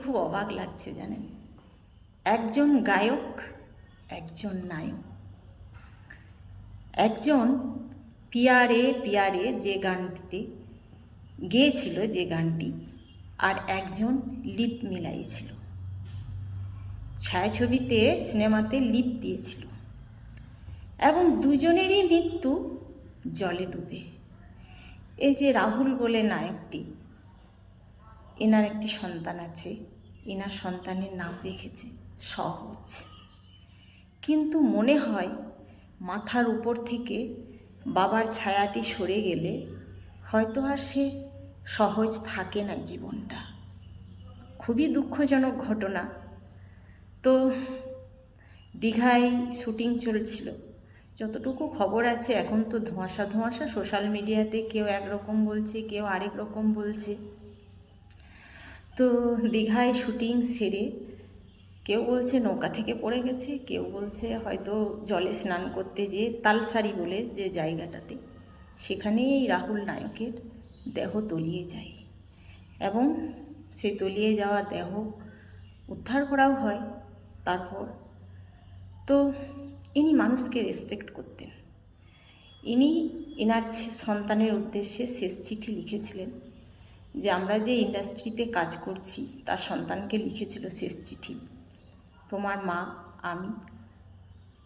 খুব অবাক লাগছে জানেন, একজন গায়ক, একজন নায়ক, একজন পিয়ারে পিয়ারে যে গানটিতে গেয়েছিল, যে গানটি, আর একজন লিপ মিলাইছিল, ছায়াছবিতে সিনেমাতে লিপ দিয়েছিল, এবং দুজনেরই মৃত্যু জলে ডুবে। এই যে রাহুল বলে নায়কটি, এনার একটি সন্তান আছে, এনার সন্তানের নাম রেখেছে সহজ। কিন্তু মনে হয় মাথার উপর থেকে বাবার ছায়াটি সরে গেলে হয়তো আর সে সহজ থাকে না জীবনটা। খুবই দুঃখজনক ঘটনা। তো দীঘায় শুটিং চলছিল, যতটুকু খবর আছে, এখন তো ধোঁয়াশা ধোঁয়াশা, সোশ্যাল মিডিয়াতে কেউ একরকম বলছে, কেউ আরেক রকম বলছে। তো দীঘায় শুটিং সেরে কেউ বলছে নৌকা থেকে পড়ে গেছে, কেউ বলছে হয়তো জলে স্নান করতে যেয়ে তালসারি বলে যে জায়গাটাতে, সেখানেই এই রাহুল নায়কের দেহ তলিয়ে যায়, এবং সেই তলিয়ে যাওয়া দেহ উদ্ধার করাও হয়। তারপর তো ইনি মানুষকে রেসপেক্ট করতেন। ইনি এনার সন্তানের উদ্দেশ্যে শেষ চিঠি লিখেছিলেন, যে আমরা যে ইন্ডাস্ট্রিতে কাজ করছি তার সন্তানকে লিখেছিল শেষ চিঠি, তোমার মা আমি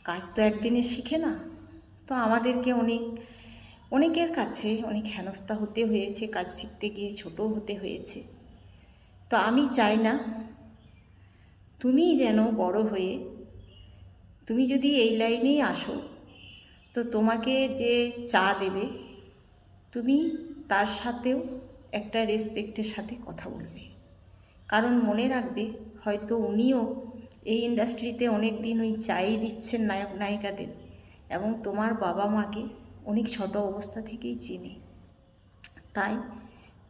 কাজ তো একদিনে শিখে না, তো আমাদেরকে অনেকের কাছে অনেক হেনস্থা হতে হয়েছে, কাজ শিখতে গিয়ে ছোটও হতে হয়েছে। তো আমি চাই না তুমি যেন বড় হয়ে, তুমি যদি এই লাইনেই আসো, তো তোমাকে যে চা দেবে তুমি তার সাথেও একটা রেসপেক্টের সাথে কথা বলবে। কারণ মনে রাখবে, হয়তো উনিও এই ইন্ডাস্ট্রিতে অনেক দিন ওই চাই দিচ্ছেন নায়ক নায়িকাদের, এবং তোমার বাবা মাকে অনেক ছোট অবস্থা থেকেই চেনে। তাই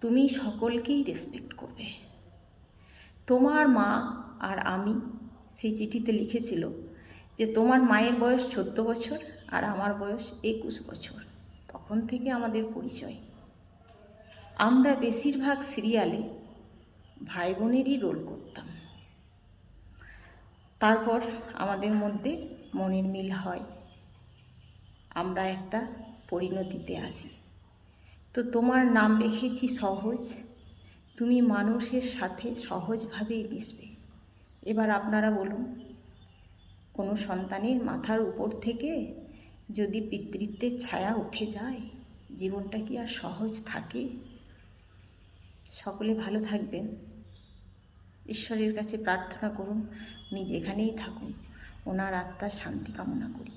তুমি সকলকেই রেসপেক্ট করবে। তোমার মা আর আমি, সেই চিঠিতে লিখেছিল যে তোমার মায়ের বয়স 14 বছর আর আমার বয়স 21 বছর, তখন থেকে আমাদের পরিচয়। আমরা বেশিরভাগ সিরিয়ালে ভাই বোনেরই রোল করতাম। তারপর আমাদের মধ্যে মনের মিল হয়, আমরা একটা পরিণতিতে আসি। তো তোমার নাম রেখেছি সহজ, তুমি মানুষের সাথে সহজভাবেই মিশবে। এবার আপনারা বলুন, কোনো সন্তানের মাথার উপর থেকে যদি পিতৃত্বের ছায়া উঠে যায়, জীবনটা কি আর সহজ থাকে? সকলে ভালো থাকবেন, ঈশ্বরের কাছে প্রার্থনা করুন, উনি যেখানেই থাকুন ওনার আত্মার শান্তি কামনা করি।